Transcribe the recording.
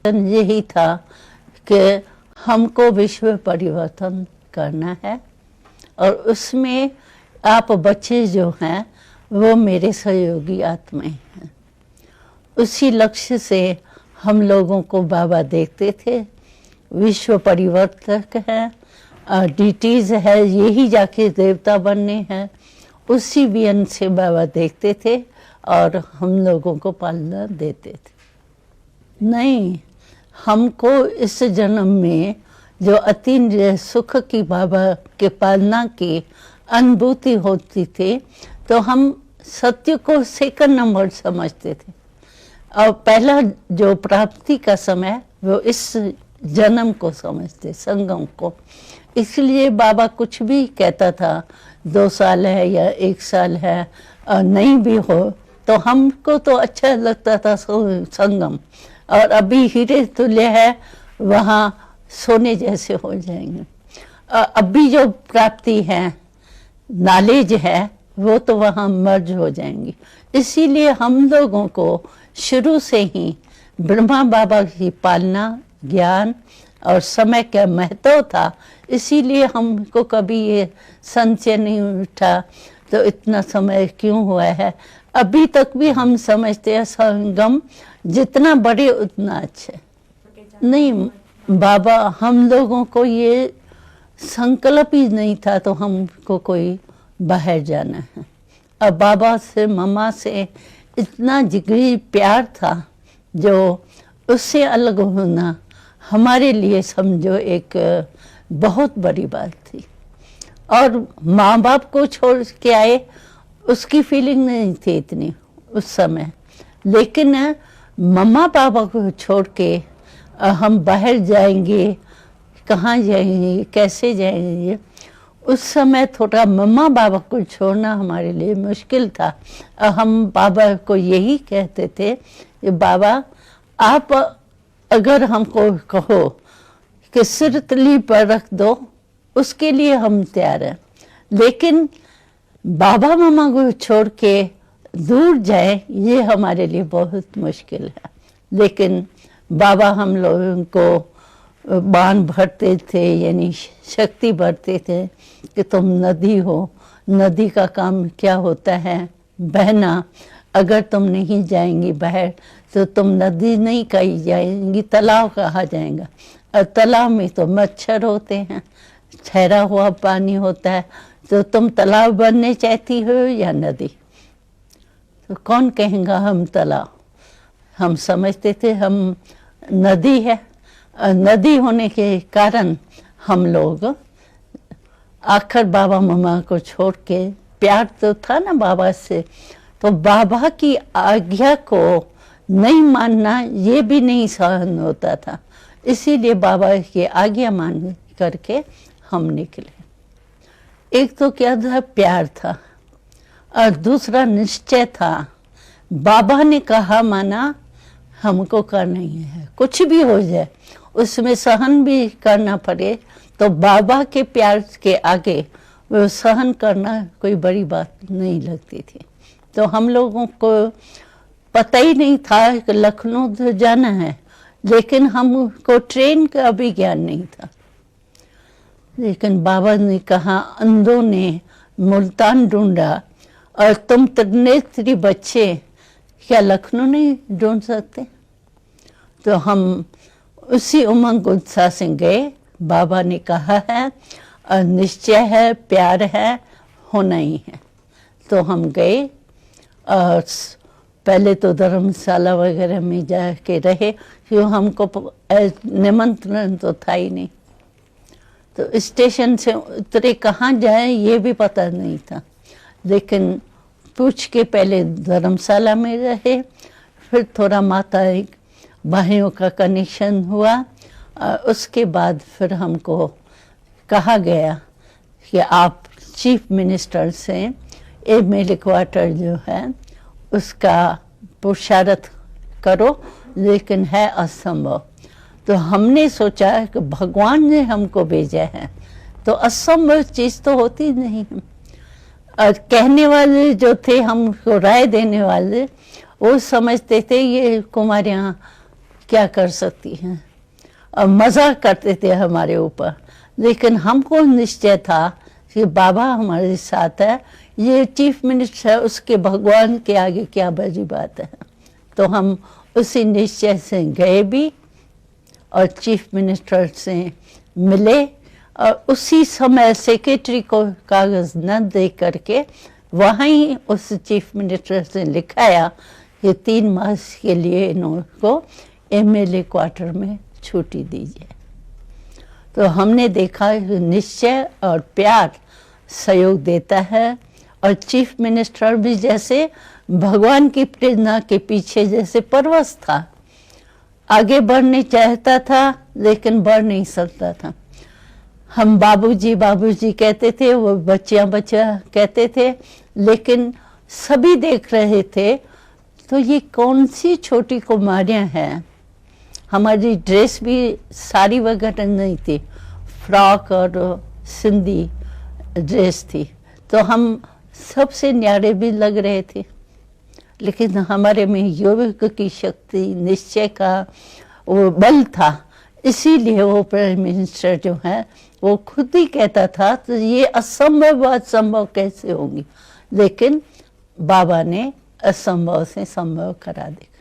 यही था कि हमको विश्व परिवर्तन करना है और उसमें आप बच्चे जो हैं वो मेरे सहयोगी आत्माएं हैं। उसी लक्ष्य से हम लोगों को बाबा देखते थे। विश्व परिवर्तक है, डीटीज है, यही जाके देवता बनने हैं, उसी वियन से बाबा देखते थे और हम लोगों को पालना देते थे। नहीं, हमको इस जन्म में जो अति सुख की बाबा के पालना की अनुभूति होती थी तो हम सत्य को सेकंड नंबर समझते थे और पहला जो प्राप्ति का समय वो इस जन्म को समझते, संगम को। इसलिए बाबा कुछ भी कहता था, 2 साल है या 1 साल है और नहीं भी हो तो हमको तो अच्छा लगता था संगम, और अभी हीरे तुल्य है, वहाँ सोने जैसे हो जाएंगे। अभी जो प्राप्ति है, नॉलेज है, वो तो वहाँ मर्ज हो जाएंगी। इसीलिए हम लोगों को शुरू से ही ब्रह्मा बाबा की पालना, ज्ञान और समय का महत्व था। इसीलिए हमको कभी ये संशय नहीं उठा तो इतना समय क्यों हुआ है। अभी तक भी हम समझते हैं संगम जितना बड़े उतना अच्छा। नहीं, बाबा हम लोगों को ये संकल्प ही नहीं था तो हमको कोई बाहर जाना है। अब बाबा से, मम्मा से इतना जिगरी प्यार था जो उससे अलग होना हमारे लिए समझो एक बहुत बड़ी बात थी। और माँ बाप को छोड़ के आए, उसकी फीलिंग नहीं थी इतनी उस समय, लेकिन मम्मा पापा को छोड़ के हम बाहर जाएंगे, कहाँ जाएंगे, कैसे जाएंगे, उस समय थोड़ा मम्मा बाबा को छोड़ना हमारे लिए मुश्किल था। हम बाबा को यही कहते थे कि बाबा आप अगर हमको कहो कि सिर तली पर रख दो, उसके लिए हम तैयार हैं, लेकिन बाबा मम्मा को छोड़ के दूर जाए ये हमारे लिए बहुत मुश्किल है। लेकिन बाबा हम लोगों को बाण भरते थे, यानी शक्ति भरते थे कि तुम नदी हो, नदी का काम क्या होता है, बहना। अगर तुम नहीं जाएंगी बाहर तो तुम नदी नहीं कही जाएंगी, तालाब कहा जाएगा, और तालाब में तो मच्छर होते हैं, ठहरा हुआ पानी होता है, तो तुम तालाब बनने चाहती हो या नदी। तो कौन कहेगा हम तालाब। हम समझते थे हम नदी है, नदी होने के कारण हम लोग आखिर बाबा मम्मा को छोड़ के, प्यार तो था ना बाबा से, तो बाबा की आज्ञा को नहीं मानना ये भी नहीं सहन होता था। इसीलिए बाबा की आज्ञा मान करके हम निकले। एक तो क्या था, प्यार था, और दूसरा निश्चय था। बाबा ने कहा माना, हमको करना ही है, कुछ भी हो जाए, उसमें सहन भी करना पड़े तो बाबा के प्यार के आगे वो सहन करना कोई बड़ी बात नहीं लगती थी। तो हम लोगों को पता ही नहीं था कि लखनऊ तो जाना है, लेकिन हमको ट्रेन का भी ज्ञान नहीं था। लेकिन बाबा ने कहा, अंधों ने मुल्तान ढूंढा और तुम त्रिनेत्री बच्चे क्या लखनऊ नहीं ढूंढ सकते। तो हम उसी उमंग उत्साह से गए। बाबा ने कहा है और निश्चय है, प्यार है, होना ही है। तो हम गए और पहले तो धर्मशाला वगैरह में जाके रहे, क्यों हमको निमंत्रण तो था ही नहीं। तो स्टेशन से उतरे, कहाँ जाए ये भी पता नहीं था, लेकिन पूछ के पहले धर्मशाला में रहे, फिर थोड़ा माता भाइयों का कनेक्शन हुआ। उसके बाद फिर हमको कहा गया कि आप चीफ मिनिस्टर से मेरे क्वार्टर जो है उसका पुरुषार्थ करो, लेकिन है असंभव। तो हमने सोचा कि भगवान ने हमको भेजा है तो असंभव चीज़ तो होती नहीं। और कहने वाले जो थे, हमको राय देने वाले, वो समझते थे ये कुमारियाँ क्या कर सकती हैं, और मजाक करते थे हमारे ऊपर। लेकिन हमको निश्चय था कि बाबा हमारे साथ है, ये चीफ मिनिस्टर है, उसके भगवान के आगे क्या बड़ी बात है। तो हम उसी निश्चय से गए भी और चीफ मिनिस्टर से मिले, और उसी समय सेक्रेटरी को कागज न दे करके वहाँ ही उस चीफ मिनिस्टर से लिखाया कि 3 मास के लिए इनको एमएलए क्वार्टर में छुट्टी दीजिए। तो हमने देखा निश्चय और प्यार सहयोग देता है, और चीफ मिनिस्टर भी जैसे भगवान की प्रेरणा के पीछे जैसे परवश था, आगे बढ़ने चाहता था लेकिन बढ़ नहीं सकता था। हम बाबूजी बाबूजी कहते थे, वो बच्चियां बच्चियां कहते थे, लेकिन सभी देख रहे थे तो ये कौन सी छोटी कुमारियां हैं। हमारी ड्रेस भी साड़ी वगैरह नहीं थी, फ्रॉक और सिंधी ड्रेस थी, तो हम सबसे न्यारे भी लग रहे थे। लेकिन हमारे में योग की शक्ति, निश्चय का वो बल था, इसीलिए वो प्राइम मिनिस्टर जो है वो खुद ही कहता था तो ये असंभव बात संभव कैसे होगी, लेकिन बाबा ने असंभव से संभव करा दिया।